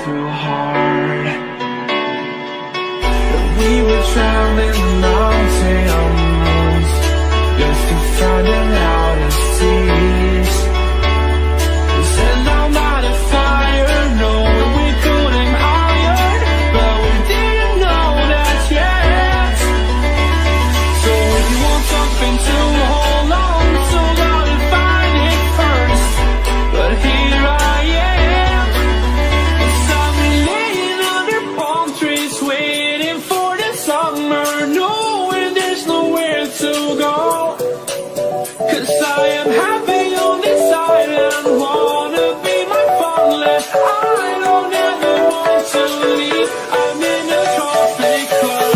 too hard. We were traveling mountains just to find an out of seas. We set down by the fire, knowing we couldn't hide, but we didn't know that yet. So if you want something to hold on to, gotta find it first. But here I am, 'cause I've been laying under palm trees waiting for the summer, knowing there's nowhere to go. 'Cause I am happy on this island, wanna be my farmland. I don't ever want to leave, I'm in a tropic club.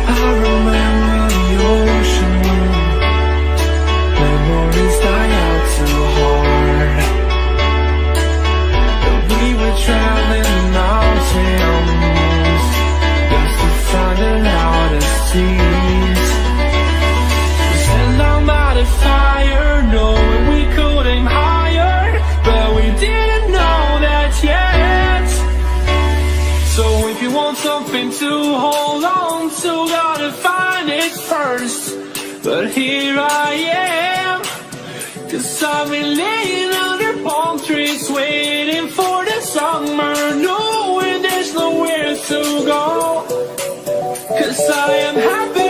I remember the ocean wind, memories die out too hard. But we were traveling mountains just to find an out of seas. We sat down by the fire, knowing we couldn't hide, but we didn't know that yet. So if you want something to hold on to, gotta find it first. But here I am, 'cause I've been laying under palm trees waiting for the summer, knowing there's nowhere to go. 'Cause I am happy